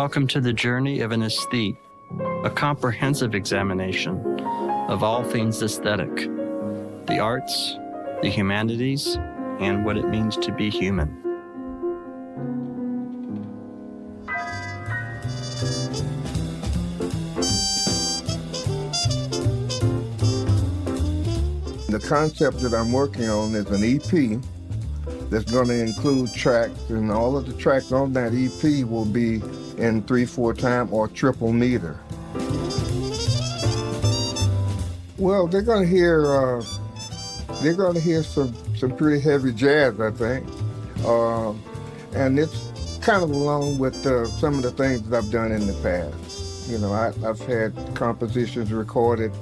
Welcome to the journey of an aesthete, a comprehensive examination of all things aesthetic, the arts, the humanities, and what it means to be human. The concept that I'm working on is an EP that's going to include tracks, and all of the tracks on that EP will be in 3/4 time or triple meter. Well, they're going to hear some pretty heavy jazz, I think, and it's kind of along with some of the things that I've done in the past. You know, I've had compositions recorded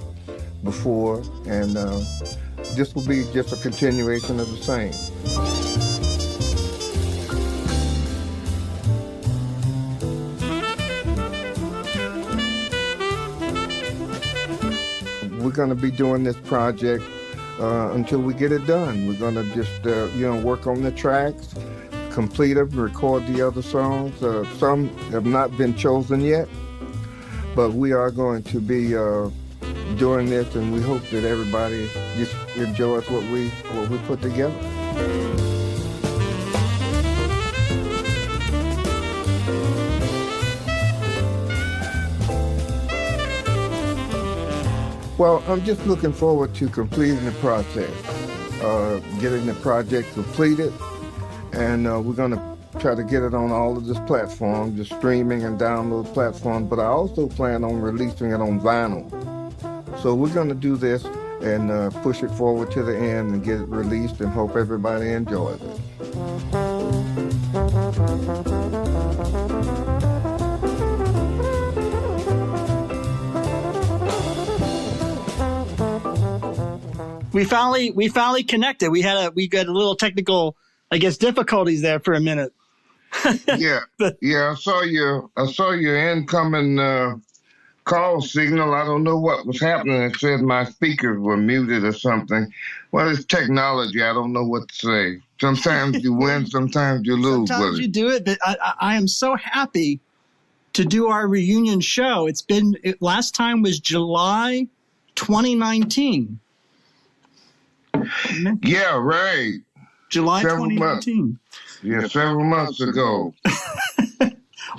before, and this will be just a continuation of the same. We're going to be doing this project until we get it done. We're going to just, work on the tracks, complete them, record the other songs. Some have not been chosen yet, but we are going to be doing this, and we hope that everybody just enjoys what we put together. Well, I'm just looking forward to completing the process, getting the project completed, and we're going to try to get it on all of this platform, the streaming and download platform, but I also plan on releasing it on vinyl. So we're going to do this and push it forward to the end and get it released and hope everybody enjoys it. We finally connected. We got a little technical, I guess, difficulties there for a minute. Yeah. I saw your incoming call signal. I don't know what was happening. It said my speakers were muted or something. Well, it's technology. I don't know what to say. Sometimes you win, sometimes you lose. Sometimes you do it, but I am so happy to do our reunion show. Last time was July 2019. Yeah, right. July 2019. Yeah, several months ago.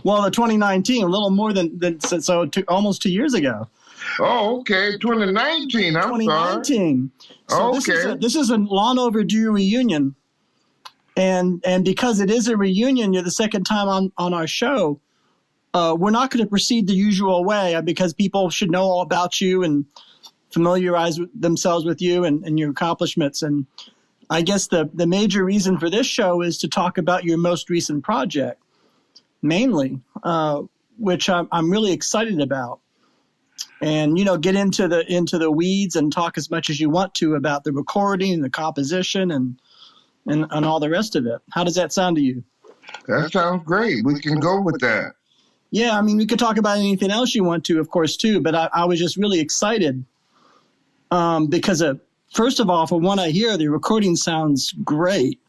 Well, the 2019, a little more than almost 2 years ago. Oh, okay, 2019. I'm 2019. Sorry. So okay. This is a long overdue reunion, and because it is a reunion, you're the second time on our show. We're not going to proceed the usual way because people should know all about you and familiarize themselves with you and your accomplishments. And I guess the major reason for this show is to talk about your most recent project, mainly, which I'm really excited about. And, get into the weeds and talk as much as you want to about the recording and the composition and all the rest of it. How does that sound to you? That sounds great. We can go with that. Yeah, I mean, we could talk about anything else you want to, of course, too. But I was just really excited because, first of all, from what I hear, the recording sounds great.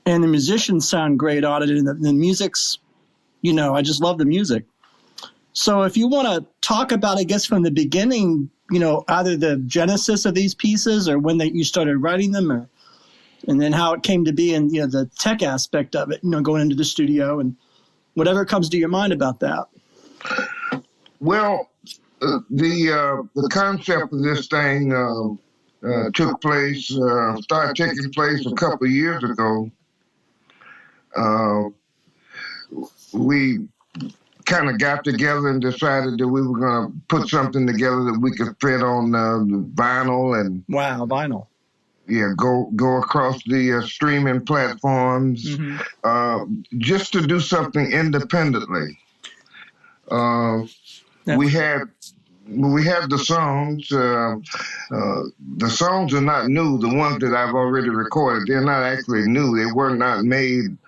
And the musicians sound great on it. And the music's, I just love the music. So if you want to talk about, I guess, from the beginning, either the genesis of these pieces or when you started writing them, and then how it came to be and, the tech aspect of it, going into the studio and whatever comes to your mind about that. Well, the concept of this thing started taking place a couple of years ago. We kind of got together and decided that we were going to put something together that we could fit on vinyl and vinyl. Yeah, go across the streaming platforms, just to do something independently. We had the songs. The songs are not new. The ones that I've already recorded, they're not actually new. They were not made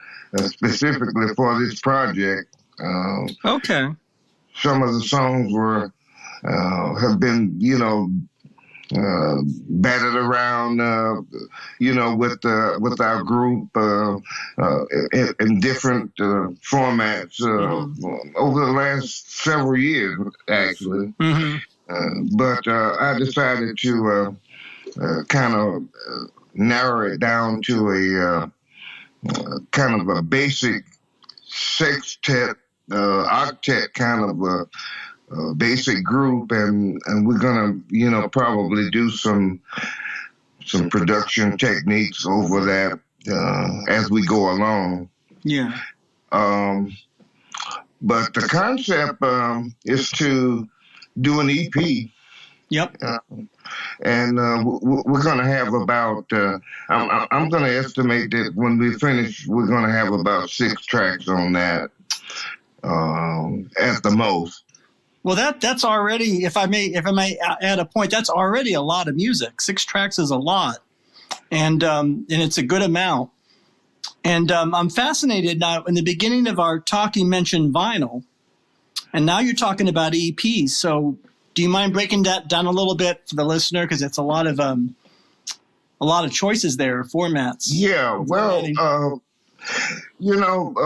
specifically for this project. Okay. Some of the songs have been, batted around, with our group in different formats over the last several years, actually. But I decided to kind of narrow it down to a kind of a basic sextet, octet kind of a basic group, and we're gonna probably do some production techniques over that as we go along. Yeah. But the concept is to do an EP. Yep. And we're going to have about, I'm going to estimate that when we finish, we're going to have about 6 tracks on that at the most. Well, that's already, if I may add a point, that's already a lot of music. 6 tracks is a lot, and it's a good amount. And I'm fascinated now. In the beginning of our talk, you mentioned vinyl, and now you're talking about EPs. So, do you mind breaking that down a little bit for the listener, because it's a lot of choices there, formats. Yeah, well, vinyl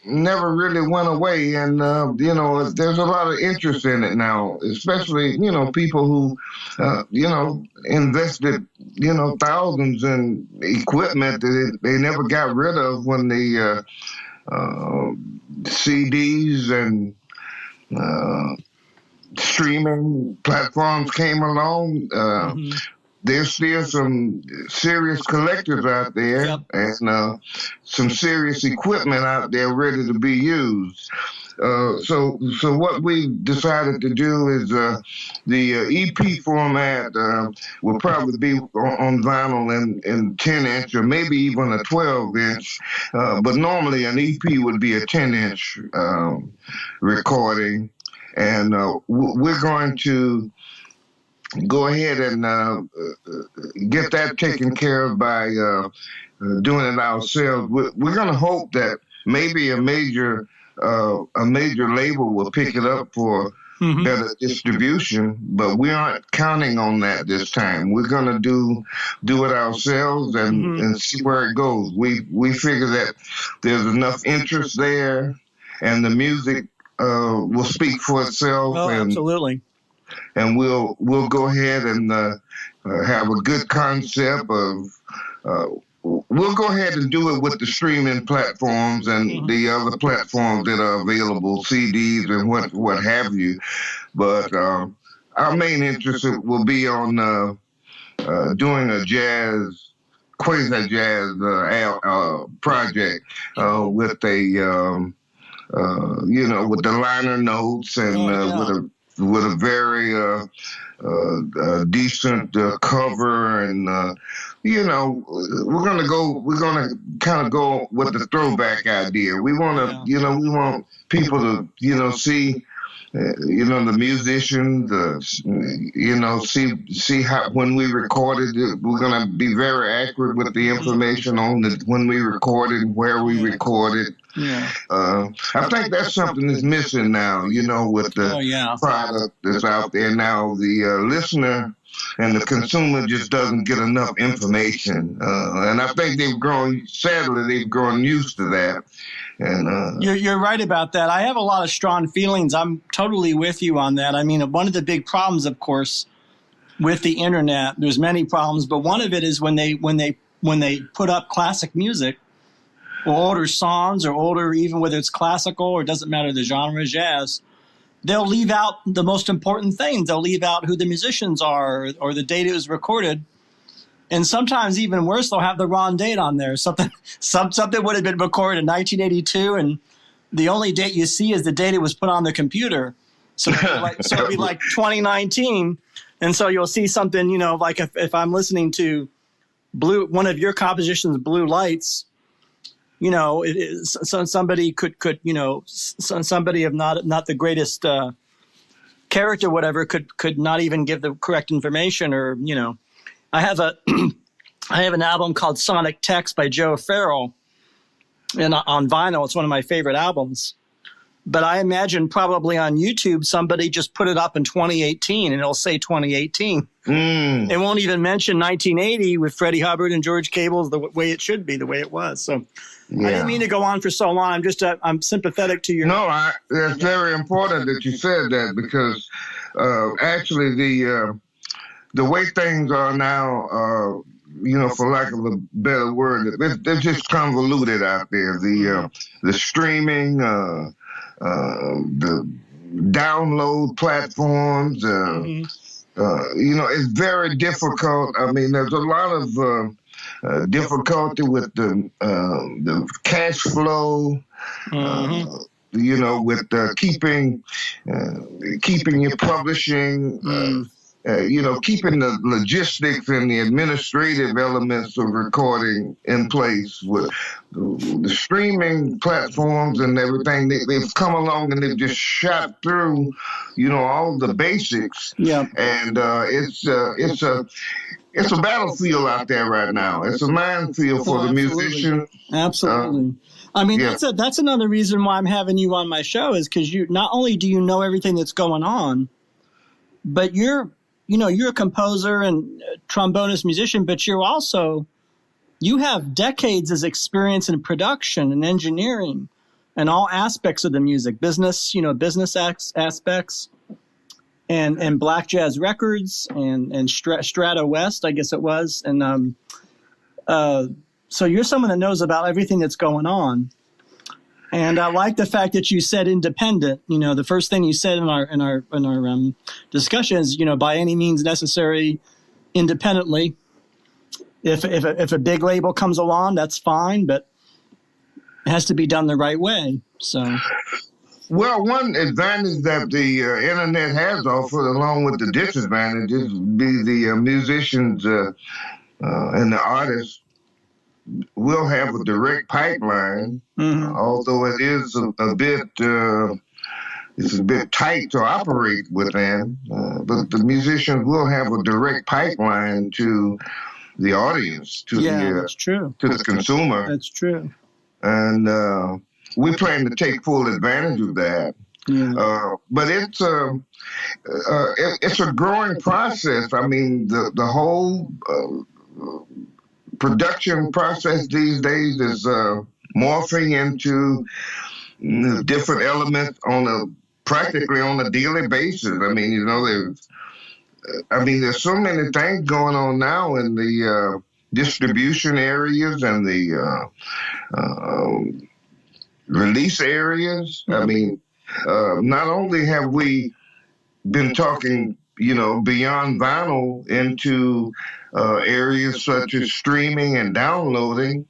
never really went away, and there's a lot of interest in it now, especially people who invested thousands in equipment that they never got rid of when the CDs and streaming platforms came along. There's still some serious collectors out there, yep, and some serious equipment out there ready to be used. So what we decided to do is the EP format will probably be on vinyl in 10-inch or maybe even a 12-inch. But normally an EP would be a 10-inch recording. And we're going to go ahead and get that taken care of by doing it ourselves. We're going to hope that maybe a major label will pick it up for better distribution, but we aren't counting on that this time. We're going to do it ourselves and see where it goes. We figure that there's enough interest there, and the music will speak for itself. Oh, and, absolutely. And we'll go ahead and have a good concept of. We'll go ahead and do it with the streaming platforms and the other platforms that are available, CDs and what have you. But our main interest will be on doing a quasi-jazz project with a with the liner notes and with a very decent cover, and we're gonna kind of go with the throwback idea. We want to, we want people to, see, the musicians, see how when we recorded it, we're gonna be very accurate with the information on when we recorded, where we recorded. Yeah. I think that's something that's missing now, with the product that's out there now. The listener and the consumer just doesn't get enough information. And I think they've grown used to that. And You're right about that. I have a lot of strong feelings. I'm totally with you on that. I mean, one of the big problems, of course, with the internet, there's many problems, but one of it is when they put up classic music, or older songs, or older, even whether it's classical or it doesn't matter the genre, jazz, they'll leave out the most important things. They'll leave out who the musicians are or the date it was recorded. And sometimes even worse, they'll have the wrong date on there. Something would have been recorded in 1982, and the only date you see is the date it was put on the computer. So it'll be like 2019. And so you'll see something, like if I'm listening to one of your compositions, Blue Lights, somebody could somebody of not the greatest character, whatever, could not even give the correct information, or I have an album called Sonic Text by Joe Farrell, and on vinyl, it's one of my favorite albums. But I imagine probably on YouTube, somebody just put it up in 2018 and it'll say 2018. It won't even mention 1980 with Freddie Hubbard and George Cable's the way it should be, the way it was. So I didn't mean to go on for so long. I'm sympathetic to your. No, that's very important that you said that, because actually the way things are now, for lack of a better word, they're just convoluted out there. The streaming, the download platforms, it's very difficult. I mean, there's a lot of difficulty with the cash flow, with keeping your publishing, keeping the logistics and the administrative elements of recording in place. With the streaming platforms and everything, they've come along and they've just shot through, all the basics. Yeah. And it's a battlefield out there right now. It's a minefield for the musician. Absolutely. I mean, that's another reason why I'm having you on my show, is because you not only do you know everything that's going on, but you're a composer and trombonist musician, but you have decades of experience in production and engineering and all aspects of the music, business aspects and Black Jazz Records and Strata West, I guess it was. And so you're someone that knows about everything that's going on. And I like the fact that you said independent. The first thing you said in our discussion is, by any means necessary, independently. If a big label comes along, that's fine, but it has to be done the right way. So, well, one advantage that the internet has offered, along with the disadvantages, be the musicians and the artists will have a direct pipeline, although it is a bit it's a bit tight to operate within. But the musicians will have a direct pipeline to the audience, that's true. To the consumer. That's true. And we plan to take full advantage of that. Yeah. But it's a growing process. I mean, the whole production process these days is morphing into different elements practically on a daily basis. I mean, there's so many things going on now in the distribution areas and the release areas. I mean, not only have we been talking, beyond vinyl into areas such as streaming and downloading,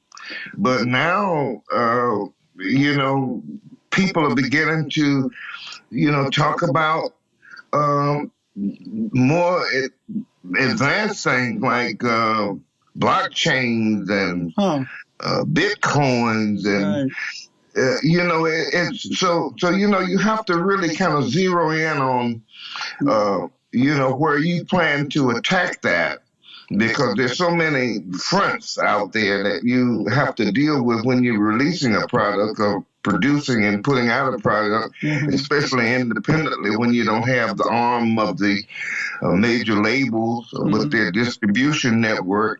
but now, people are beginning to, talk about more advanced things like blockchains and bitcoins and. Right. It's so you have to really kind of zero in on where you plan to attack that, because there's so many fronts out there that you have to deal with when you're releasing a product or producing and putting out a product, especially independently, when you don't have the arm of the major labels with their distribution network.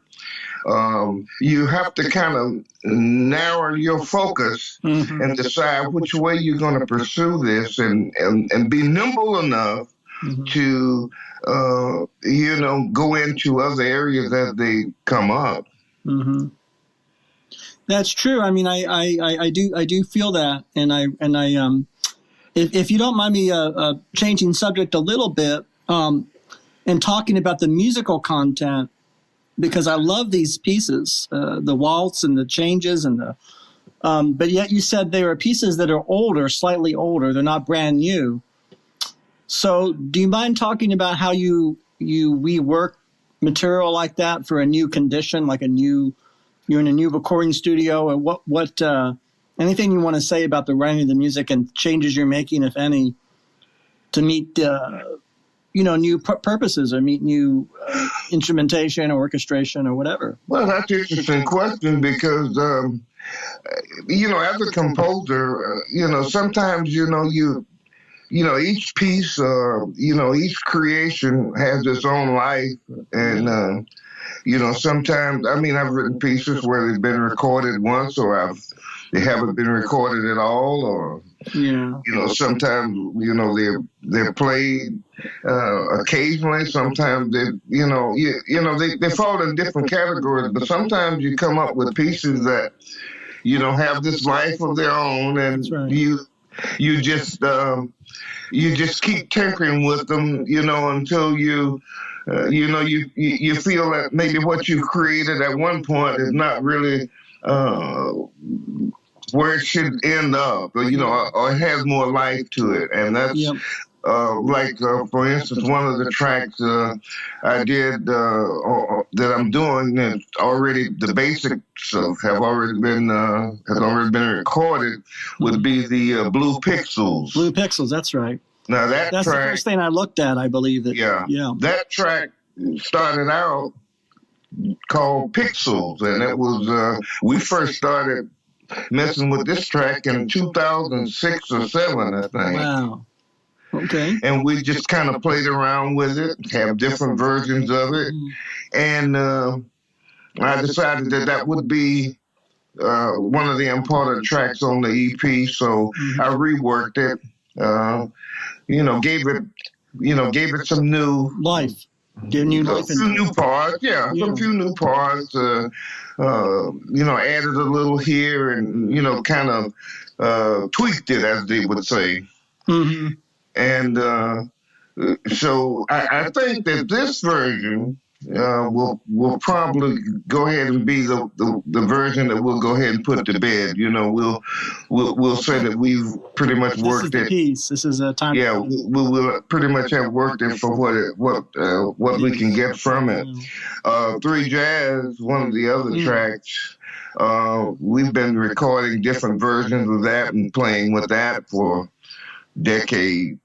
You have to kind of narrow your focus and decide which way you're going to pursue this, and be nimble enough to go into other areas as they come up. That's true. I mean, I do feel that, and I if you don't mind me changing subject a little bit and talking about the musical content, because I love these pieces, the waltz and the changes and the, but yet you said they were pieces that are older, slightly older. They're not brand new. So do you mind talking about how you rework material like that for a new condition, like you're in a new recording studio, or what anything you want to say about the writing of the music and changes you're making, if any, to meet, new purposes or meet new instrumentation or orchestration or whatever? Well, that's an interesting question because, as a composer, sometimes, each piece, each creation has its own life. And, sometimes, I've written pieces where they've been recorded once or they haven't been recorded at all, or, sometimes, they're played occasionally. Sometimes they fall in different categories, but sometimes you come up with pieces that, have this life of their own, and you just keep tinkering with them, until you feel that maybe what you created at one point is not really where it should end up, or it has more life to it, and that's for instance, one of the tracks I did that I'm doing that already the basics have already been recorded would be the Blue Pixels. Blue Pixels, that's right. Now that's track, the first thing I looked at, I believe. That track started out called Pixels, and it was we first started messing with this track in 2006 or 7, I think. Wow. Okay. And we just kind of played around with it, have different versions of it, and I decided that would be one of the important tracks on the EP. So I reworked it, gave it some new life. Give new life. A few new parts, a few new parts. Added a little here, and kind of tweaked it, as they would say. Mm-hmm. And so I think that this version will probably go ahead and be the version that we'll go ahead and put to bed. We'll say that we've pretty much worked it. This is the piece. This is a time. Yeah, we'll pretty much have worked it for what we can get from it. 3 Jazz, one of the other tracks. We've been recording different versions of that and playing with that for decade.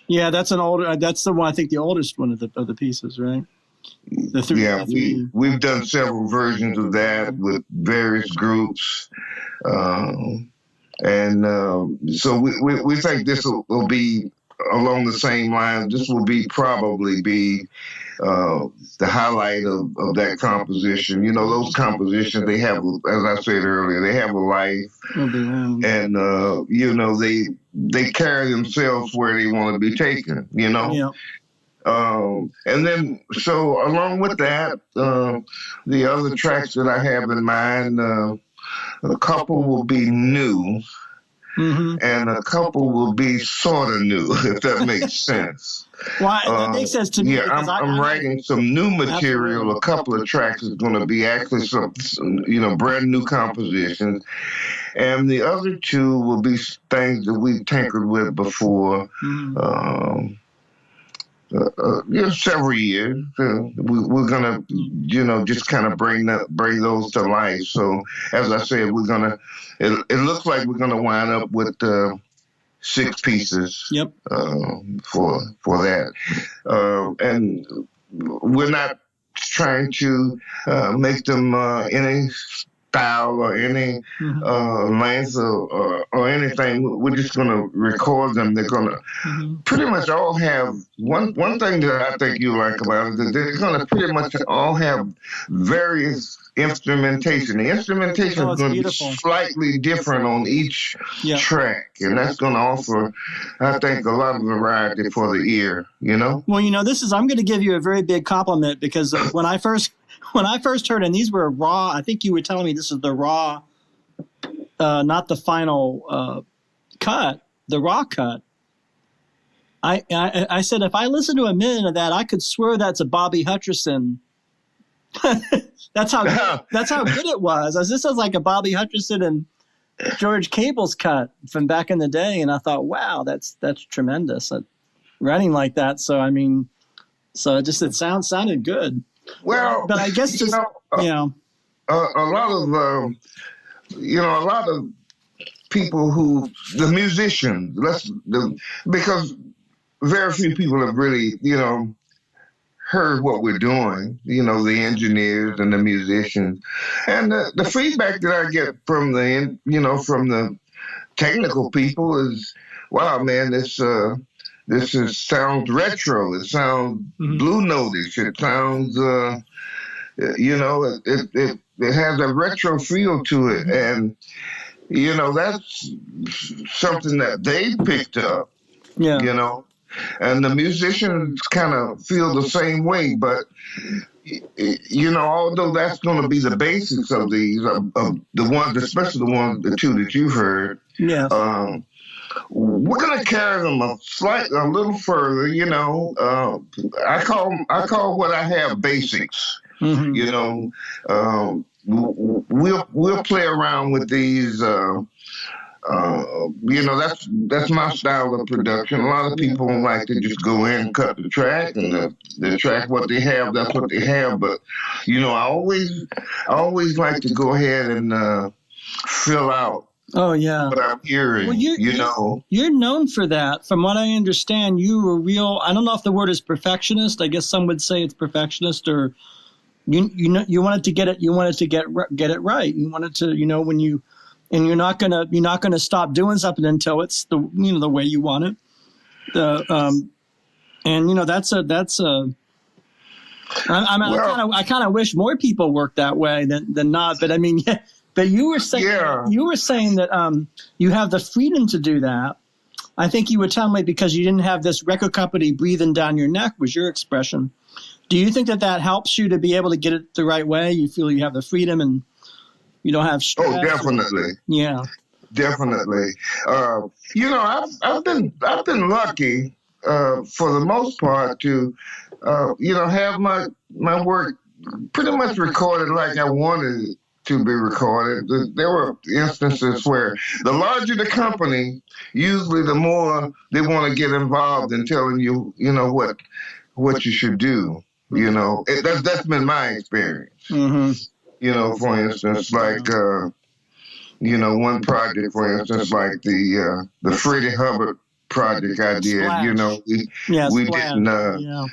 Yeah, that's an older. That's the one. I think the oldest one of the pieces, right? We've done several versions of that with various groups, and so we think this will be along the same lines. This will probably be the highlight of that composition. Those compositions, they have, as I said earlier, they have a life, and they carry themselves where they want to be taken. Yeah. And then, so along with that, the other tracks that I have in mind, a couple will be new, and a couple will be sort of new, if that makes sense. Well, that makes sense to me. Yeah, I'm writing some new material. Absolutely. A couple of tracks is going to be actually some brand new compositions. And the other 2 will be things that we've tinkered with before. Several years. We're gonna, just kind of bring those to life. So, as I said, we're gonna. It looks like we're gonna wind up with 6 pieces. Yep. For that, and we're not trying to make them any style or any length or anything. We're just going to record them. They're going to pretty much all have one thing that I think you like about it, that they're going to pretty much all have various instrumentation. The instrumentation is going to be slightly different on each track, and that's going to offer, I think, a lot of variety for the ear, Well, I'm going to give you a very big compliment, because when I first heard, and these were raw, I think you were telling me this is the raw, not the final cut, the raw cut. I said, if I listen to a minute of that, I could swear that's a Bobby Hutcherson. That's how good it was. This was like a Bobby Hutcherson and George Cable's cut from back in the day, and I thought, wow, that's tremendous. Writing like that, so it sounded good. Well, but I guess just a lot of people the musicians, because very few people have really heard what we're doing, the engineers and the musicians, and the feedback that I get from from the technical people is, wow, man, sounds retro. It sounds Blue Notice. It sounds, it has a retro feel to it, and that's something that they picked up. Yeah. And the musicians kind of feel the same way, but although that's going to be the basics of these, of the ones, especially the two that you've heard. Yes. We're going to carry them a little further. I call what I have basics. We'll play around with these. That's my style of production. A lot of people like to just go in and cut the track, and the track what they have, that's what they have. But I always like to go ahead and fill out. Oh yeah, what I'm hearing. Well, you're known for that. From what I understand, you were real. I don't know if the word is perfectionist. I guess some would say it's perfectionist, or you wanted to get it. You wanted to get it right. You wanted to, when you. And you're not gonna stop doing something until it's the way you want it. I kind of wish more people worked that way than not. But I mean, yeah, but you were saying that you have the freedom to do that. I think you were telling me because you didn't have this record company breathing down your neck was your expression. Do you think that helps you to be able to get it the right way? You feel you have the freedom and you don't have stress? Oh, definitely. Yeah, definitely. I've been lucky for the most part to have my work pretty much recorded like I wanted it to be recorded. There were instances where the larger the company, usually the more they want to get involved in telling you, what you should do. That's been my experience. Mm-hmm. For instance, like, one project, for instance, like the Freddie Hubbard project I did, Splash. we Splash. didn't,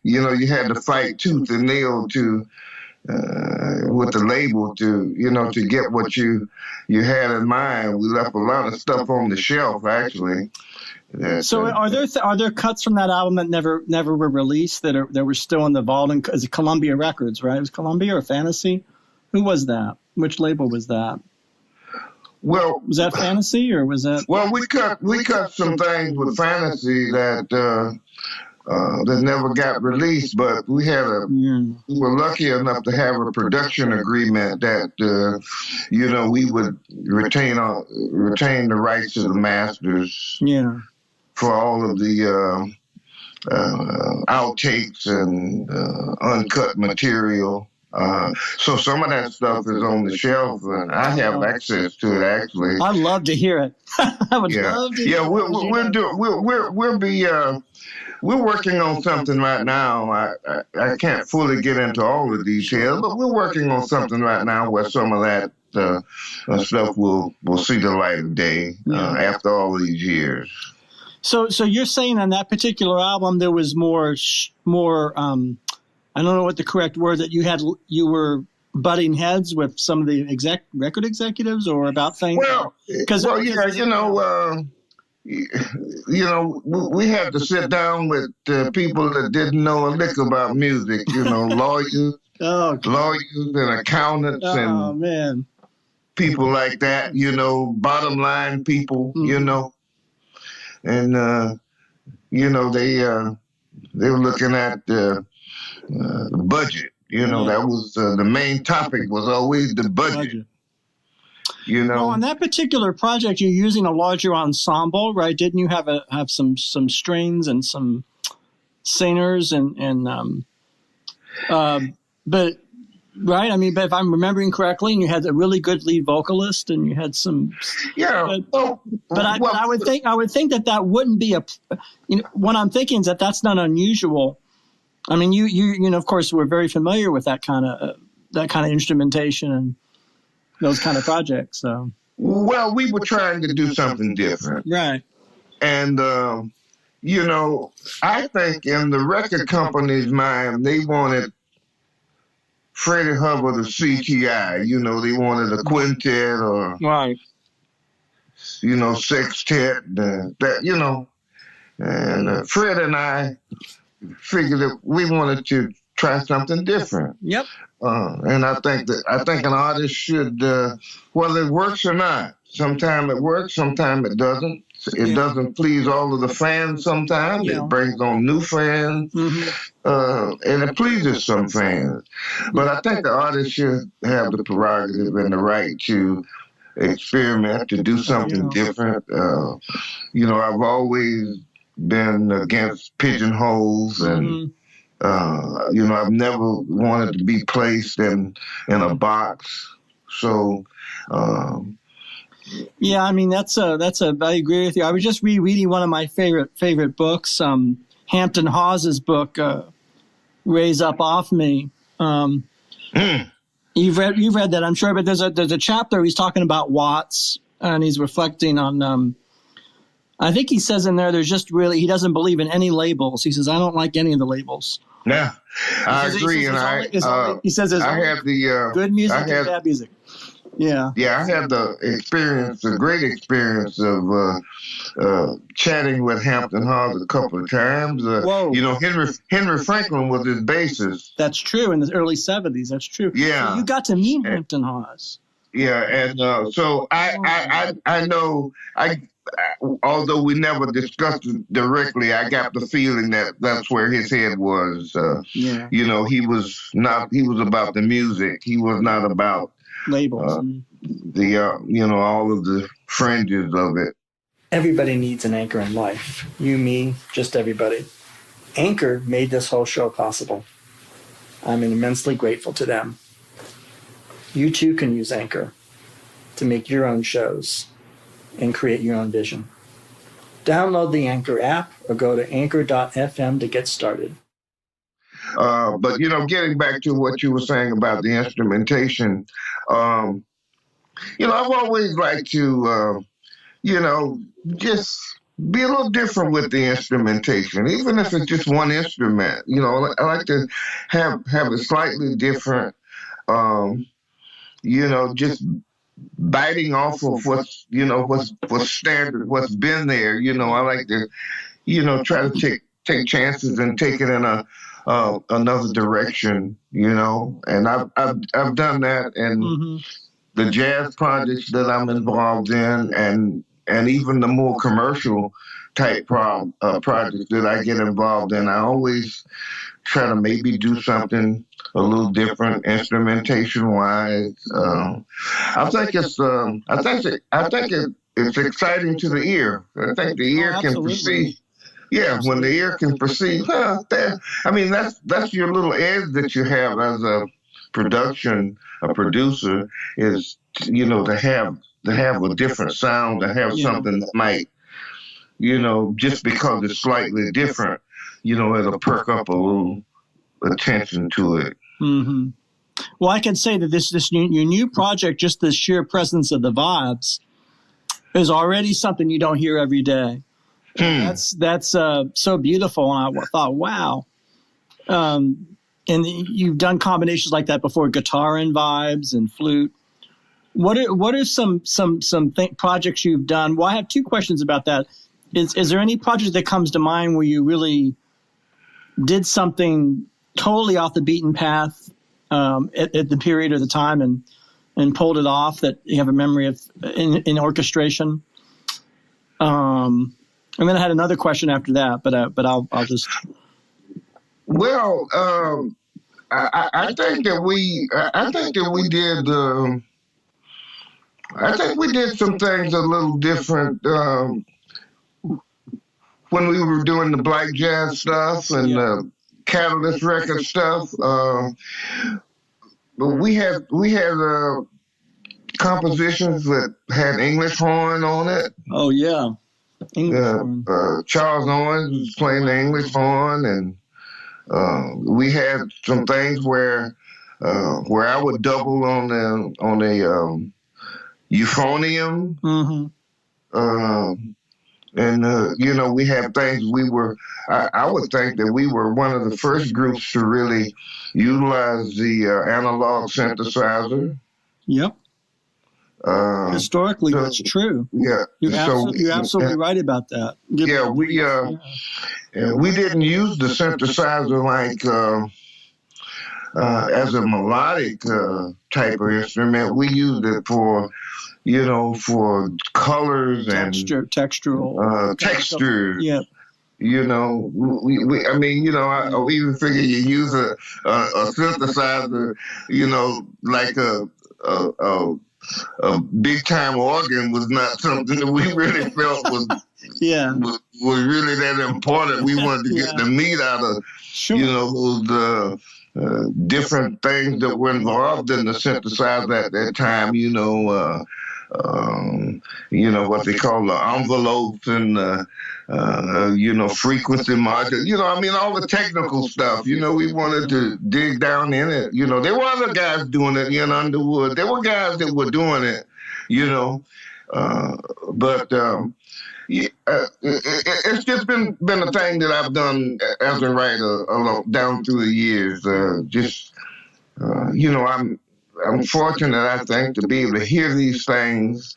you had to fight tooth and nail to, with the label to get what you had in mind. We left a lot of stuff on the shelf, actually. So are there cuts from that album that never were released that were still in the vault? And is it Columbia Records, right? It was Columbia or Fantasy? Who was that? Which label was that? Well, was that Fantasy or was that? Well, we cut some things with Fantasy that never got released, but we were lucky enough to have a production agreement that we would retain the rights to the masters. Yeah. For all of the outtakes and uncut material. So some of that stuff is on the shelf, and I have access to it, actually. I'd love to hear it. I would love to hear it. We'll do it. We're working on something right now. I can't fully get into all the details, but we're working on something right now where some of that stuff will see the light of day after all these years. So you're saying on that particular album there was more. I don't know what the correct word that you were butting heads with some of the record executives or about things. We had to sit down with people that didn't know a lick about music. Lawyers, and accountants, and people like that. Bottom line people. And they were looking at the budget. That was the main topic was always the budget. Well, on that particular project, you're using a larger ensemble, right? Didn't you have some strings and some singers but right? I mean, but if I'm remembering correctly, and you had a really good lead vocalist, and you had some. Yeah. But I would think that wouldn't be what I'm thinking is that's not unusual. I mean, you of course we're very familiar with that kind of instrumentation and those kind of projects. So. Well, we were trying to do something different, right? And I think in the record company's mind, they wanted Freddie Hubbard of CTI. They wanted a quintet or, Right. sextet, And Fred and I figured that we wanted to try something different. Yep. And I think an artist should, whether it works or not. Sometimes it works, sometimes it doesn't. It doesn't please all of the fans sometimes. It brings on new fans, and it pleases some fans. But I think the artist should have the prerogative and the right to experiment, to do something different. I've always been against pigeonholes, and I've never wanted to be placed in a box. So. Yeah, I mean that's a. I agree with you. I was just rereading one of my favorite books, Hampton Hawes's book, "Raise Up Off Me." You've read that, I'm sure, but there's a chapter he's talking about Watts, and he's reflecting on. I think he says in there, he doesn't believe in any labels. He says, I don't like any of the labels. Yeah, I agree, he says I have the good music and bad music. Yeah. Yeah, I had the great experience of chatting with Hampton Hawes a couple of times. Henry Franklin was his bassist. That's true, in the early 70s. That's true. Yeah. So you got to meet Hampton Hawes. Yeah, and so I know, although we never discussed it directly, I got the feeling that that's where his head was. He was about the music. He was not about labels, all of the fringes of it. Everybody needs an anchor in life. You, me, just everybody. Anchor made this whole show possible. I'm immensely grateful to them. You too can use Anchor to make your own shows and create your own vision. Download the Anchor app or go to anchor.fm to get started. But, getting back to what you were saying about the instrumentation, I've always liked to, just be a little different with the instrumentation, even if it's just one instrument. I like to have it slightly different, just biting off of what's standard, what's been there. I like to, try to take chances and take it in another direction, and I've done that in the jazz projects that I'm involved in, and even the more commercial type projects that I get involved in. I always try to maybe do something a little different instrumentation wise. I think it's exciting to the ear. I think the ear can perceive. Yeah, when the ear can perceive, that's your little edge that you have as a producer, is to have a different sound, to have something that might, just because it's slightly different, it'll perk up a little attention to it. Mm-hmm. Well, I can say that your new project, just the sheer presence of the vibes, is already something you don't hear every day. That's so beautiful, and I thought, wow. And you've done combinations like that before, guitar and vibes and flute. What are some projects you've done? Well, I have two questions about that. Is there any project that comes to mind where you really did something totally off the beaten path at the period or the time and pulled it off that you have a memory of in orchestration? And then I had another question after that, but I'll just. Well, I think that we did. I think we did some things a little different when we were doing the black jazz stuff and the Catalyst record stuff. But we had compositions that had English horn on it. Oh yeah. Charles Owens was playing the English horn, and we had some things where I would double on a euphonium. And, we have things I would think that we were one of the first groups to really utilize the analog synthesizer. Yep. Historically, that's true. Yeah. You're absolutely right about that. We didn't use the synthesizer like as a melodic type of instrument. We used it for colors and textural textures. Yeah. I even figure you use a synthesizer, like a big time organ was not something that we really felt was really that important. We wanted to get the meat out of, those different things that were involved in the synthesizer at that time. What they call the envelopes and frequency modulation. All the technical stuff. We wanted to dig down in it. There were other guys doing it in Underwood. There were guys that were doing it. It's just been a thing that I've done as a writer down through the years. I'm fortunate, I think, to be able to hear these things.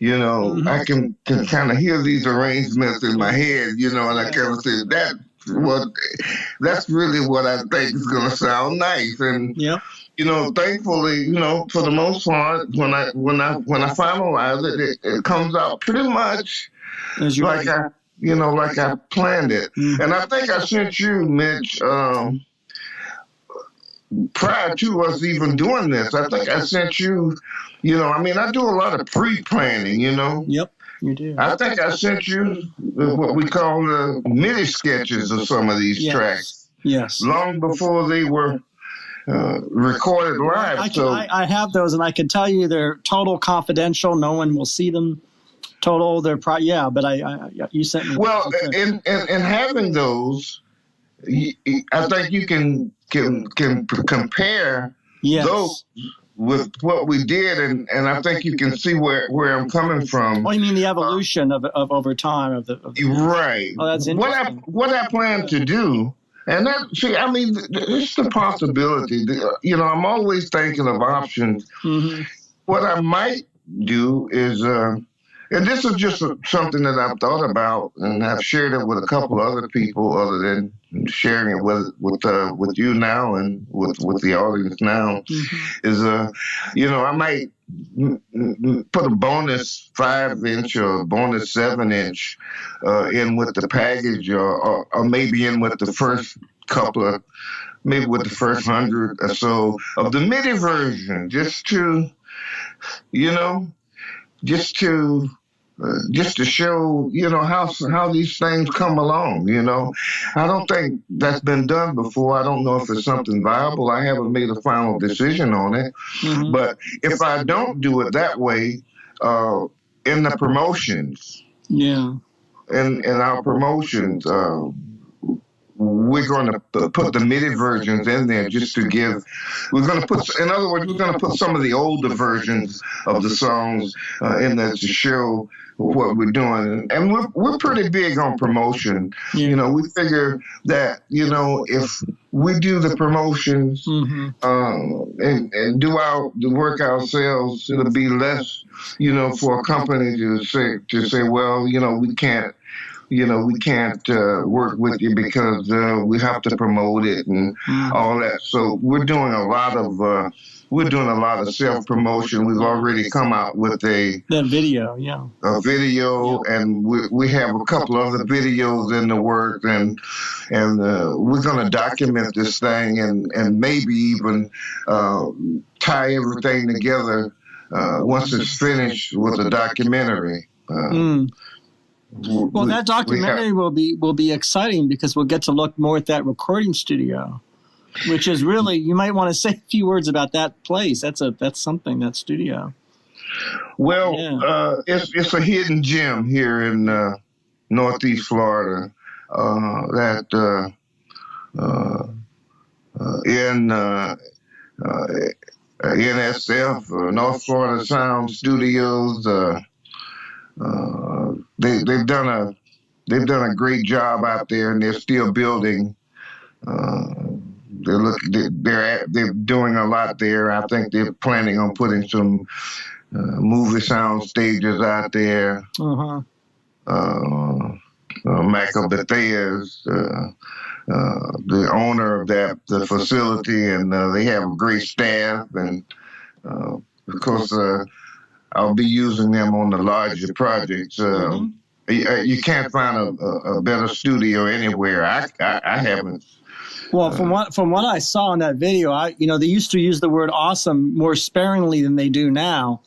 I can kind of hear these arrangements in my head, and I kind of say that's really what I think is going to sound nice. And thankfully, for the most part, when I finalize it, it comes out pretty much like I planned it. Mm-hmm. And I think I sent you, Mitch. Prior to us even doing this, I think I sent you, I do a lot of pre-planning, Yep, you do. I think I sent you what we call the MIDI sketches of some of these tracks. Yes. Long before they were recorded live. I have those, and I can tell you they're total confidential. No one will see them. But you sent me. Well, in having those, I think you can compare those with what we did, and I think you can see where I'm coming from. Oh, you mean the evolution of over time of the right? Oh, that's interesting. What I plan to do, and it's the possibility. I'm always thinking of options. Mm-hmm. What I might do is. And this is just something that I've thought about, and I've shared it with a couple other people, other than sharing it with you now and with the audience now. Mm-hmm. Is I might put a bonus 5-inch or bonus 7-inch in with the package, or maybe in with the first couple of, maybe with the first 100 or so of the MIDI version, just to show, how these things come along, I don't think that's been done before. I don't know if it's something viable. I haven't made a final decision on it. Mm-hmm. But if I don't do it that way, in the promotions, in our promotions, we're going to put the MIDI versions in there just to give. We're going to put some of the older versions of the songs in there to show what we're doing, and we're pretty big on promotion. Yeah. We figure that if we do the promotions and do the work ourselves, it'll be less for a company to say well we can't work with you because we have to promote it and all that. So we're doing a lot of self-promotion. We've already come out with a video, and we have a couple other videos in the work, and we're going to document this thing and maybe even tie everything together once it's finished with a documentary. Well, that documentary will be exciting because we'll get to look more at that recording studio, which is really, you might want to say a few words about that place. That's something, that studio. Well, it's a hidden gem here in Northeast Florida that in NSF, North Florida Sound Studios. They've done they've done a great job out there, and they're still building. They're doing a lot there. I think they're planning on putting some movie sound stages out there. Michael Bethea's the owner of the facility, and they have a great staff, and of course I'll be using them on the larger projects. You can't find a better studio anywhere. I haven't. Well, from what I saw in that video, they used to use the word awesome more sparingly than they do now.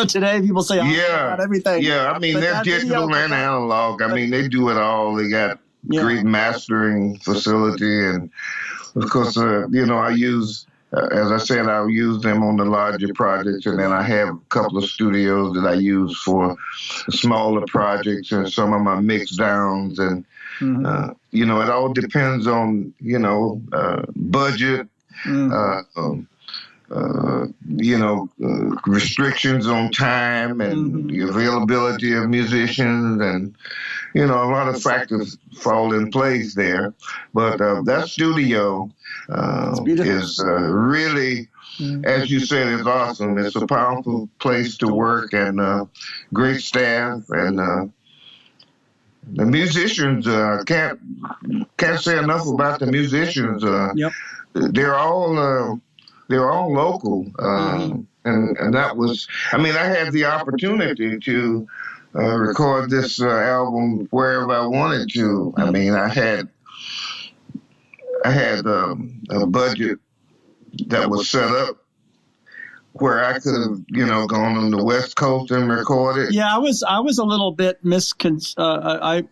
Today people say awesome about everything. Yeah, I mean, but they're digital and analog. I mean, they do it all. They got great mastering facility, and of course, I use. As I said, I'll use them on the larger projects, and then I have a couple of studios that I use for smaller projects and some of my mix downs. And, it all depends on, budget, restrictions on time and the availability of musicians, and, a lot of factors fall in place there. But that studio is really, as you said, is awesome. It's a powerful place to work, and great staff, and the musicians can't say enough about the musicians. They're all local, and that was. I mean, I had the opportunity to record this album wherever I wanted to. I mean, I had a budget that was set up where I could have, gone on the West Coast and recorded. Yeah, I was a little bit I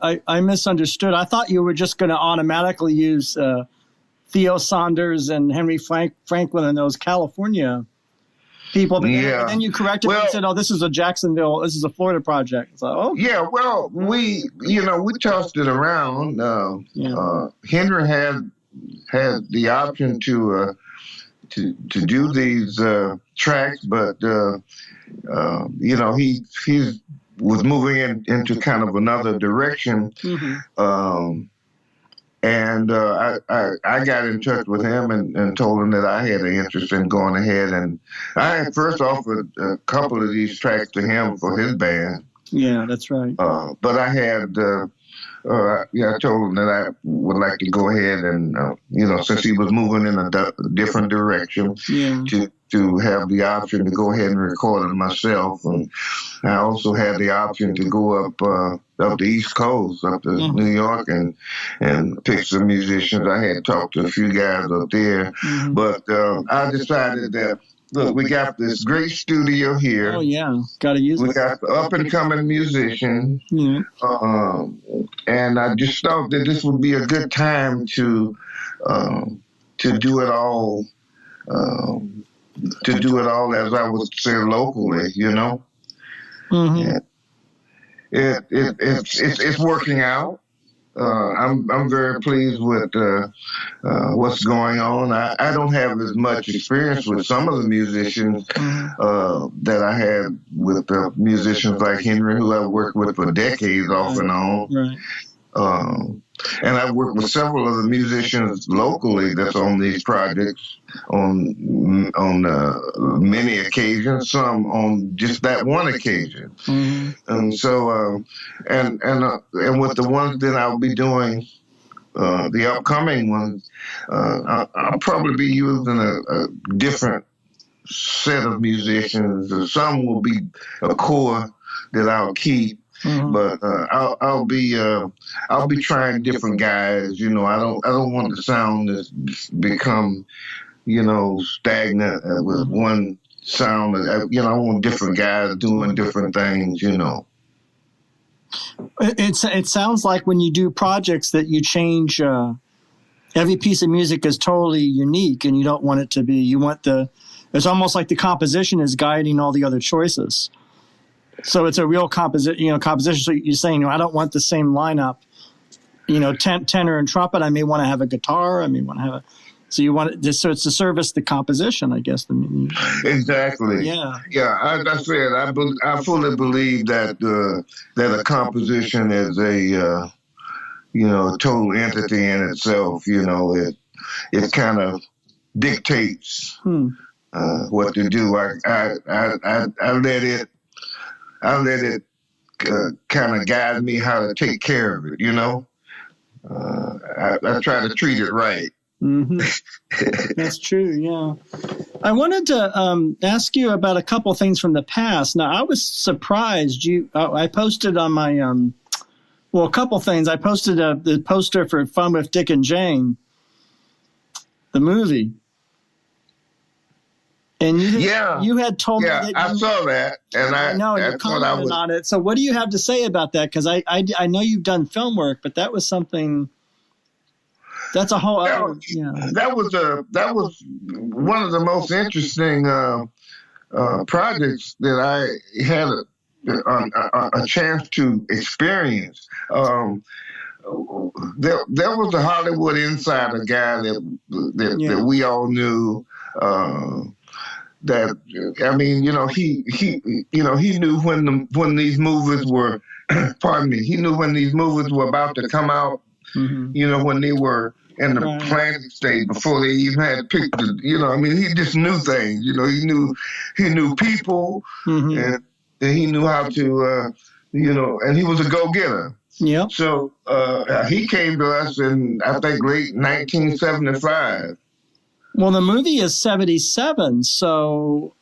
misunderstood. I thought you were just going to automatically use Theo Saunders and Henry Franklin and those California people. But then you corrected me and said, "Oh, this is a Florida project." So, yeah, well, we tossed it around. Henry had the option to do these tracks, but he was moving into kind of another direction. And I got in touch with him and told him that I had an interest in going ahead, and I had first offered a couple of these tracks to him for his band. Yeah, that's right. But I had. I told him that I would like to go ahead and, since he was moving in a different direction, to have the option to go ahead and record it myself. And I also had the option to go up the East Coast, up to New York, and pick some musicians. I had talked to a few guys up there, but I decided that, look, we got this great studio here. Oh, yeah. Got to use it. We got the up-and-coming musicians. And I just thought that this would be a good time to do it all, as I would say, locally, It's working out. I'm very pleased with what's going on. I don't have as much experience with some of the musicians that I had with musicians like Henry, who I've worked with for decades off and on. Right. And I've worked with several of the musicians locally that's on these projects on many occasions, some on just that one occasion. And so, and with the ones that I'll be doing, the upcoming ones, I'll probably be using a different set of musicians. Some will be a core that I'll keep. But I'll be trying different guys. I don't want the sound to become, stagnant with one sound. I want different guys doing different things. It sounds like when you do projects that you change. Every piece of music is totally unique, and you don't want it to be. You want it's almost like the composition is guiding all the other choices. So it's a real composition. So you're saying, I don't want the same lineup. Tenor and trumpet. I may want to have a guitar. I may want to have So you want it just so it's to service the composition, I guess. Exactly. Yeah. Yeah. As I said, I fully believe that that a composition is a total entity in itself. It kind of dictates what to do. I let it kind of guide me how to take care of it. I try to treat it right. Mm-hmm. That's true. Yeah. I wanted to ask you about a couple things from the past. Now, I was surprised. I posted on my a couple things. I posted the poster for Fun with Dick and Jane, the movie. And you had told me that I saw that, and I know you commented on it. So what do you have to say about that? Because I know you've done film work, but that was something. That's a whole other. That was one of the most interesting projects that I had a chance to experience. There was a Hollywood insider guy that we all knew. That I mean, he knew when these movies were, pardon me, he knew when these movies were about to come out. Mm-hmm. When they were in the planning stage before they even had picked he just knew things. He knew people, and he knew how to, and he was a go-getter. Yeah. So he came to us in, I think, late 1975. Well, the movie is 77, so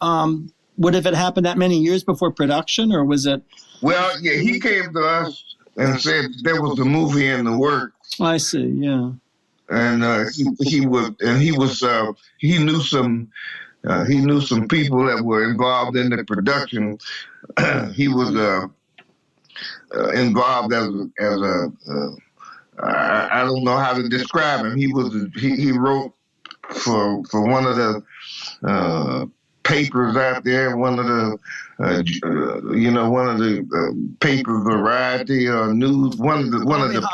would have it happened that many years before production, or was it? Well, yeah, he came to us and said there was a movie in the works. I see, yeah. And he knew some people that were involved in the production. He was involved as a I don't know how to describe him. He wrote for one of the papers out there, one of the paper Variety or news, one of the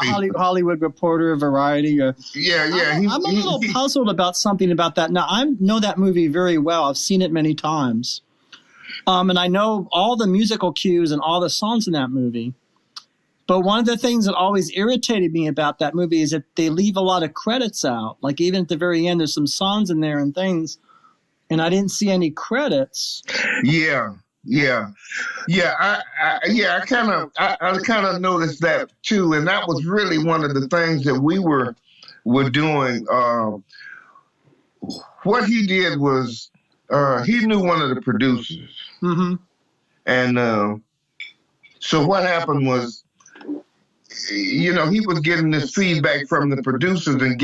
papers. Hollywood Reporter, Variety. Yeah. I'm a little puzzled about something about that. Now, I know that movie very well. I've seen it many times, and I know all the musical cues and all the songs in that movie. But one of the things that always irritated me about that movie is that they leave a lot of credits out. Like even at the very end, there's some songs in there and things, and I didn't see any credits. Yeah. I kind of noticed that too, and that was really one of the things that we were doing. What he did was he knew one of the producers, and so what happened was, he was getting this feedback from the producers and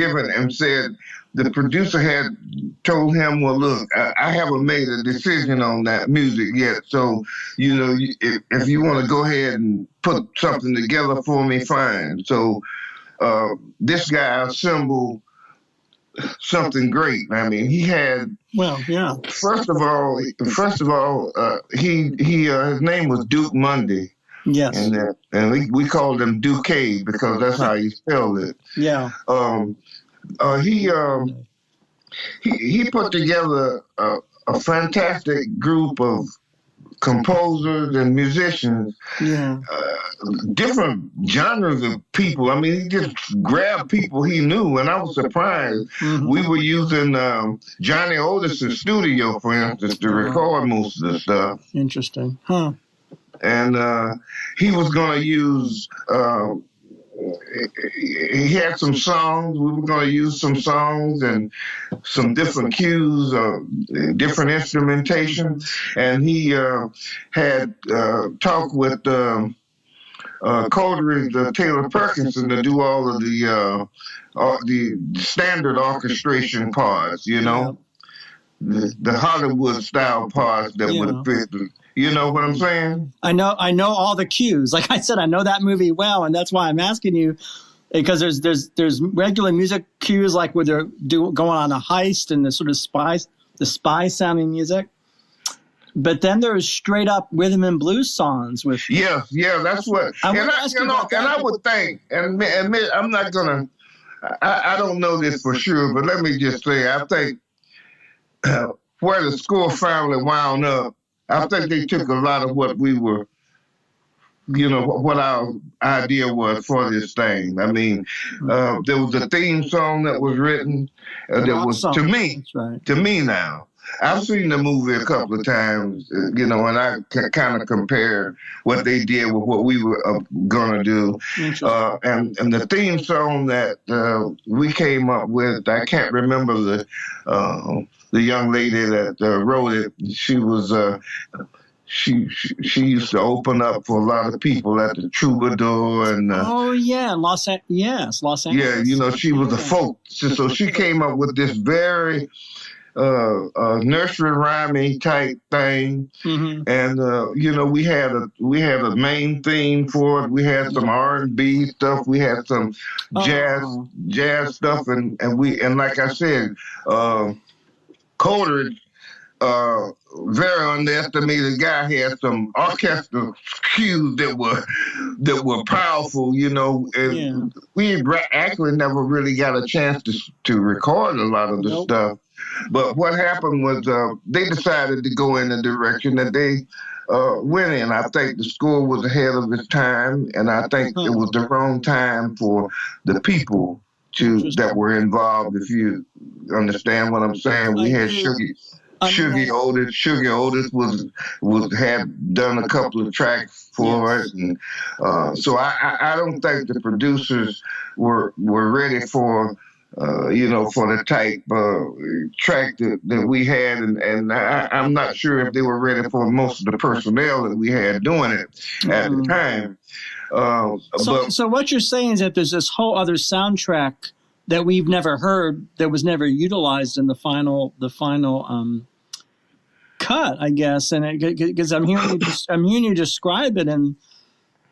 said the producer had told him, well, look, I haven't made a decision on that music yet. So, if you want to go ahead and put something together for me, fine. So this guy assembled something great. I mean, he had, first of all, his name was Duke Mundy. Yes. And we called him Duke because that's how he spelled it. Yeah. He put together a fantastic group of composers and musicians. Yeah. Different genres of people. I mean, he just grabbed people he knew, and I was surprised. We were using Johnny Otis's studio, for instance, to record most of the stuff. Interesting. Huh. And he was going to use, he had some songs. We were going to use some songs and some different cues, different instrumentation. And he had talked with Coleridge, Taylor Perkinson, to do all of the standard orchestration parts, the Hollywood style parts that would fit the. You know what I'm saying? I know all the cues. Like I said, I know that movie well, and that's why I'm asking you, because there's regular music cues, like where they're going on a heist and the sort of spy sounding music. But then there's straight up rhythm and blues songs with. Yeah, that's what. I would think, and I'm not gonna I don't know this for sure, but let me just say, I think where the score finally wound up, I think they took a lot of what we were, what our idea was for this thing. I mean, there was a theme song that was written that was, to me now. I've seen the movie a couple of times, and I can kind of compare what they did with what we were going to do. And the theme song that we came up with, I can't remember the young lady that wrote it. She was she used to open up for a lot of people at the Troubadour and Los Angeles. Yeah, she was a folk, so she came up with this very nursery rhyming type thing, and we had a main theme for it. We had some R&B stuff. We had some jazz stuff, and like I said, Coleridge, very underestimated guy, had some orchestral cues that were powerful, and we actually never really got a chance to record a lot of the stuff. But what happened was they decided to go in the direction that they went in. I think the score was ahead of its time, and I think it was the wrong time for the people that were involved. If you understand what I'm saying, we had Sugar Otis had done a couple of tracks for it, and so I don't think the producers were ready for for the type track that we had, and I'm not sure if they were ready for most of the personnel that we had doing it at the time. So what you're saying is that there's this whole other soundtrack that we've never heard, that was never utilized in the final cut, I guess. And because I'm hearing you describe it, and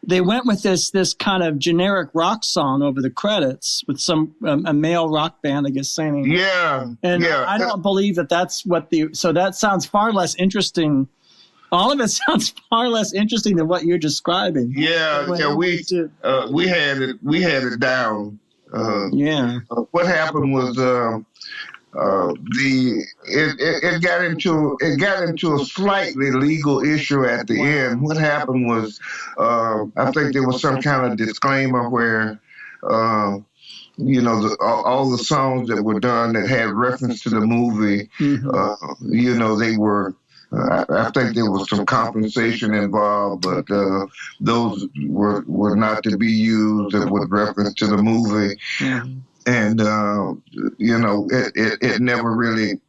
they went with this kind of generic rock song over the credits with some a male rock band, I guess, singing. Yeah, and I don't believe that's what so that sounds far less interesting. All of it sounds far less interesting than what you're describing. We had it down. What happened was it got into a slightly legal issue at the end. What happened was I think there was some kind of disclaimer where all the songs that were done that had reference to the movie, they were. I think there was some compensation involved, but those were not to be used with reference to the movie. And, it never really,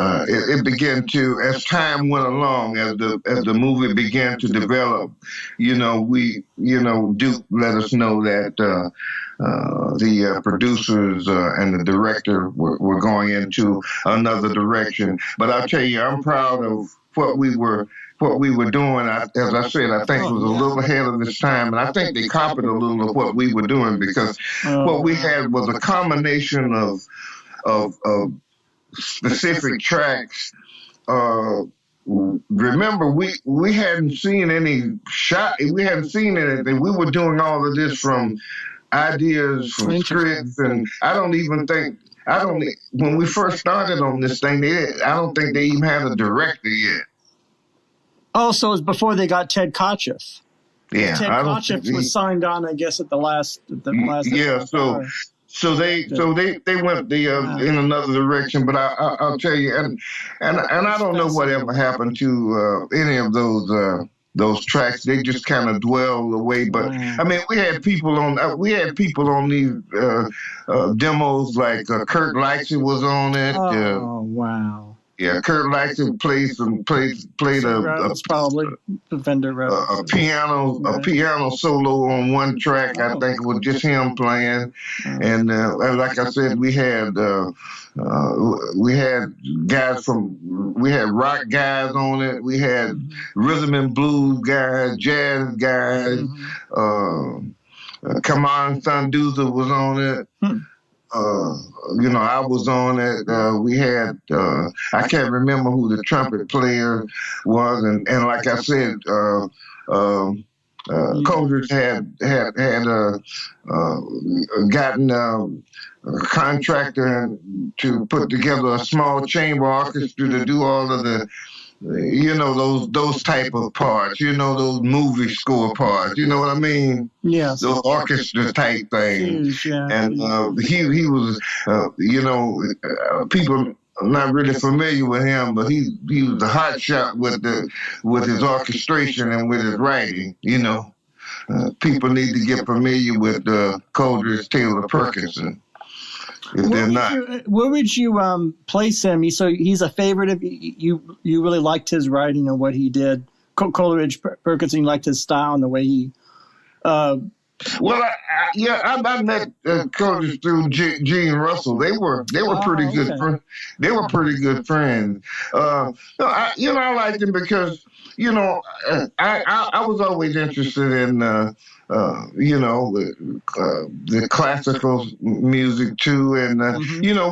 it began to, as time went along, as the movie began to develop, Duke let us know that the producers and the director were going into another direction. But I'll tell you, I'm proud of what we were doing. As I said, I think it was a little ahead of its time, and I think they copied a little of what we were doing, because what we had was a combination of specific tracks. Remember, we hadn't seen any we hadn't seen anything. We were doing all of this from ideas, from scripts, and when we first started on this thing, I don't think they even had a director yet. Oh, so it was before they got Ted Kotcheff. Yeah, Ted Kotcheff was signed on, I guess, at the last. Yeah, so they went in another direction. But I'll tell you, and I don't know whatever happened to any of those tracks. They just kind of dwelled away. But I mean, we had people on these demos, like Kurt Lightsey was on it. Oh wow. Yeah, Kurt Lightsey played probably the Fender a piano solo on one track. I think it was just him playing, and like I said, we had rock guys on it. We had rhythm and blues guys, jazz guys. Carmen Sanduza was on it. I was on it. We had, I can't remember who the trumpet player was. And like I said, Coldridge had gotten a contractor to put together a small chamber orchestra to do all of the, those type of parts, those movie score parts, you know what I mean? Yes. Those orchestra type things. Yeah. And he was, people are not really familiar with him, but he was a hot shot with his orchestration and with his writing, people need to get familiar with Coleridge Taylor Perkinson. If they're not. Where would you place him? So he's a favorite of you. You really liked his writing and what he did. Coleridge Perkinson, you liked his style and the way he. Well, I met Coleridge through Gene Russell. They were pretty good. They were pretty good friends. I liked him because I was always interested in the classical music too, and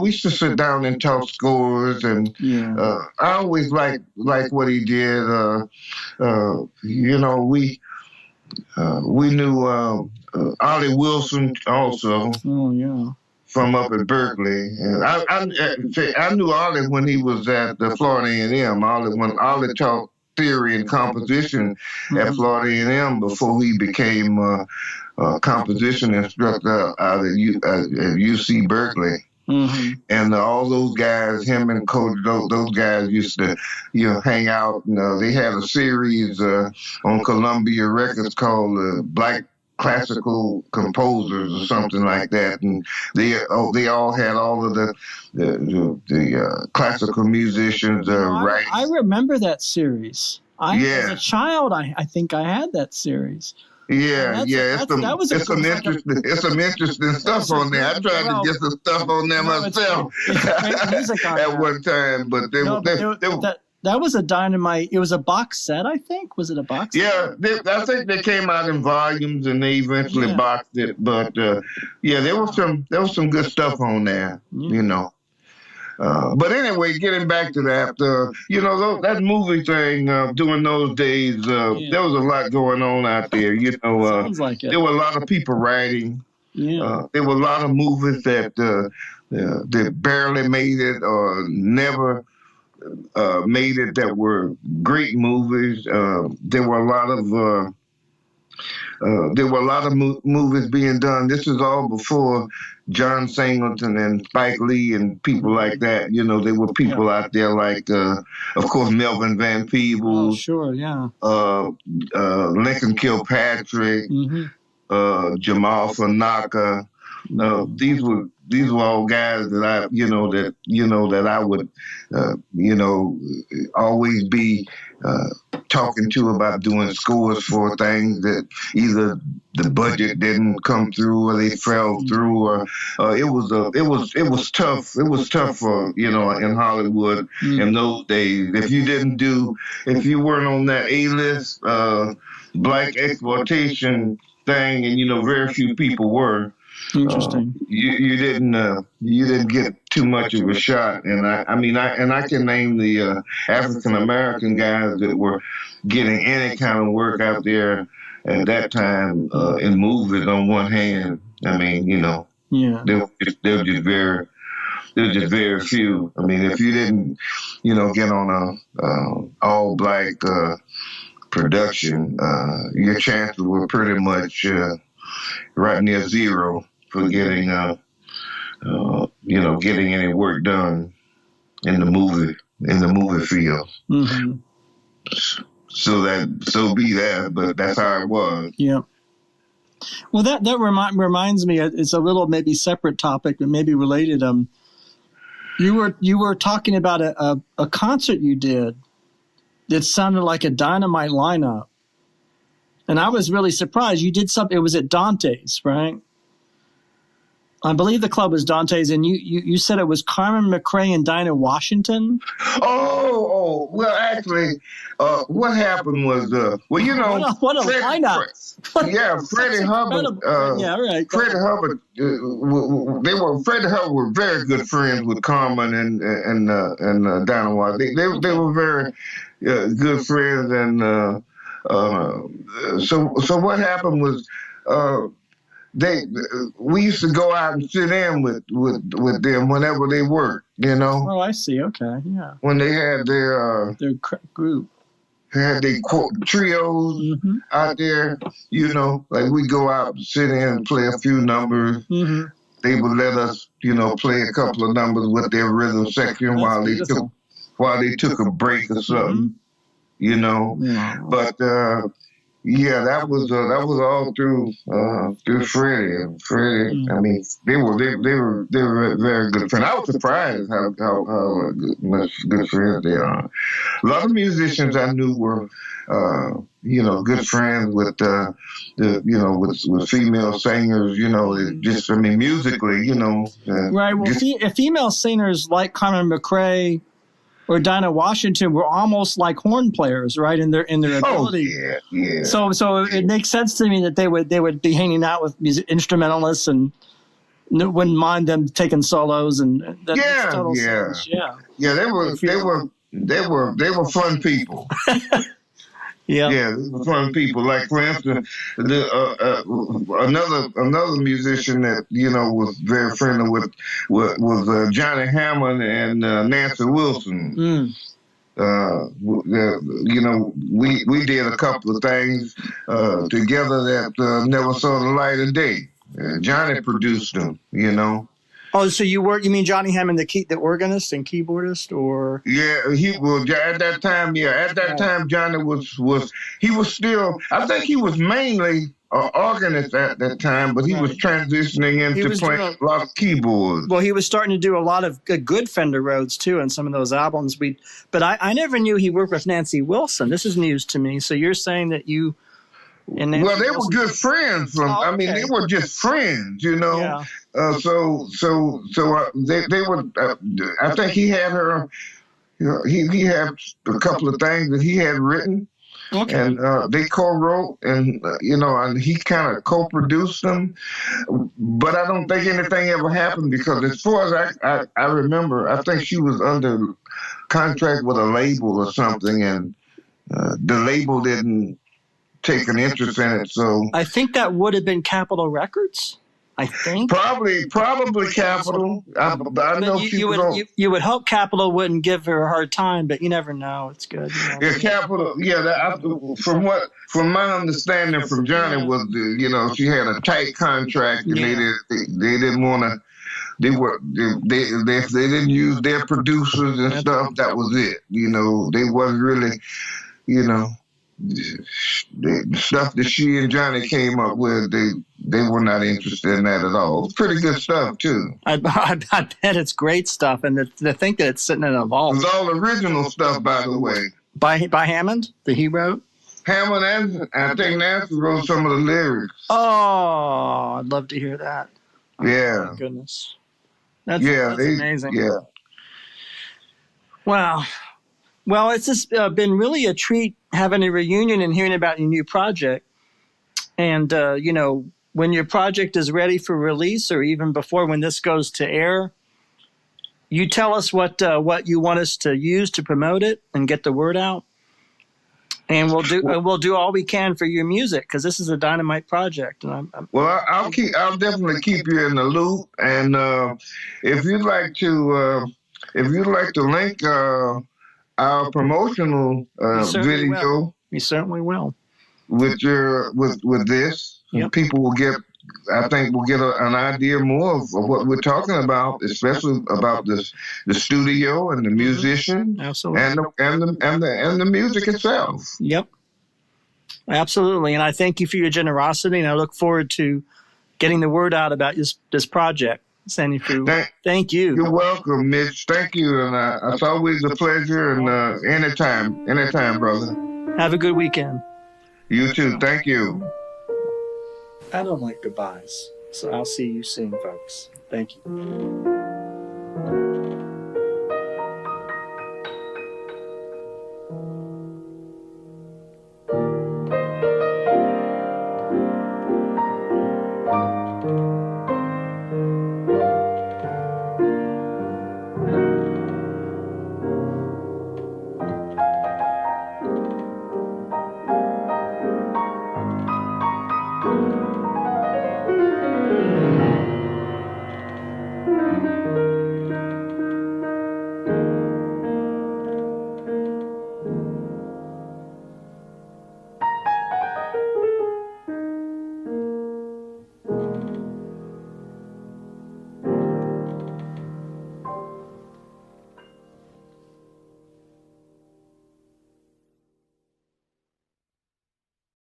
we used to sit down and talk scores, and I always liked what he did. We knew Ollie Wilson also. Oh yeah. From up at Berkeley, and I knew Ollie when he was at the Florida A&M. When Ollie taught theory and composition at Florida A&M before he became a composition instructor out at UC Berkeley. Mm-hmm. And all those guys, him and Coach, those guys used to, hang out. They had a series on Columbia Records called Black Classical Composers or something like that, and they all had all of the classical musicians writing. I remember that series. As a child, I think I had that series. It's some interesting stuff on there. I tried to get some stuff on there myself at one time, but that was a dynamite. It was a box set, I think. Was it a box set? Yeah, I think they came out in volumes and they eventually boxed it. But there was some good stuff on there, But anyway, getting back to that, that movie thing during those days, there was a lot going on out there. Sounds like it. There were a lot of people writing. Yeah. There were a lot of movies that barely made it or never made it that were great movies. There were a lot of movies being done. This is all before John Singleton and Spike Lee and people like that. There were people out there like, of course, Melvin Van Peebles. Oh, sure, yeah. Lincoln Kilpatrick, Jamal Fanaka. These were all guys that I would always be talking to about doing scores for things that either the budget didn't come through or they fell through, or it was tough. It was tough for in Hollywood in those days. If you weren't on that A-list black exploitation thing, and very few people were. Interesting. You didn't get too much of a shot, and I can name the African American guys that were getting any kind of work out there at that time in movies on one hand. There were just very few. If you didn't get on a all black production, your chances were pretty much right near zero for getting getting any work done in the movie field. Mm-hmm. So be that, but that's how it was. Yeah. Well, that reminds me. It's a little maybe separate topic, but maybe related. You were talking about a concert you did that sounded like a dynamite lineup. And I was really surprised. You did something. It was at Donte's, right? I believe the club was Donte's, and you said it was Carmen, MaCrae, and Dinah Washington. Oh, well, actually, what happened was, what a lineup! Freddie Hubbard. Right. Freddie Hubbard. Freddie Hubbard were very good friends with Carmen and Dinah Washington. They were very good friends, and So what happened was, we used to go out and sit in with them whenever they worked, Oh, I see. Okay, yeah. when they had their group. had their trios out there, like we go out and sit in and play a few numbers. They would let us, play a couple of numbers with their rhythm section while they took a break or something, But yeah, that was all through Freddie. And Freddie, I mean, they were very good friends. I was surprised how much good friends they are. A lot of musicians I knew were, good friends with with female singers. Musically, Right. Well, female singers like Carmen MaCrae or Dinah Washington were almost like horn players, right? In their ability. Oh, yeah. So it makes sense to me that they would be hanging out with instrumentalists and wouldn't mind them taking solos and that makes total sense. Yeah. They were fun people. Yeah, they were fun people. Like, for instance, another musician that was very friendly with was Johnny Hammond and Nancy Wilson. We did a couple of things together that never saw the light of day. Johnny produced them. Oh, so you mean Johnny Hammond, the organist and keyboardist, or? Yeah, at that time. Yeah, at that time, Johnny was still. I think he was mainly an organist at that time, but he was transitioning into playing a lot of keyboards. Well, he was starting to do a lot of good Fender Rhodes too, in some of those albums. But I never knew he worked with Nancy Wilson. This is news to me. So you're saying that you. Well, they were good friends. I mean, they were just friends, Yeah. So they were. I think he had her. He had a couple of things that he had written, and they co-wrote, and and he kind of co-produced them. But I don't think anything ever happened because, as far as I remember, I think she was under contract with a label or something, and the label didn't take an interest in it. So I think that would have been Capitol Records. I think probably Capitol. I know you would hope Capitol wouldn't give her a hard time, but you never know. It's good. Yeah, Capitol. Yeah, from my understanding from Johnny was she had a tight contract and they didn't want to. They didn't use their producers and stuff. That was it. They wasn't really. The stuff that she and Johnny came up with, they were not interested in that at all. It's pretty good stuff too. I bet it's great stuff, and to think that it's sitting in a vault. It's all original stuff, by the way. By Hammond, that he wrote. Hammond and I think Nancy wrote some of the lyrics. Oh, I'd love to hear that. Yeah. Oh, my goodness. That's amazing. Yeah. Wow. Well, it's just been really a treat having a reunion and hearing about your new project. And, when your project is ready for release or even before when this goes to air, you tell us what you want us to use to promote it and get the word out. And we'll do all we can for your music because this is a dynamite project. And I'll definitely keep you in the loop. And if you'd like to link our promotional video, we certainly will. With this, yep. People will get. I think we'll get an idea more of what we're talking about, especially about the studio and the musician, absolutely, and the music itself. Yep, absolutely. And I thank you for your generosity, and I look forward to getting the word out about this project. Sanifu, thank you. You're welcome, Mitch. Thank you, and it's always a pleasure. And anytime, brother. Have a good weekend. You too. Thank you. I don't like goodbyes, so I'll see you soon, folks. Thank you.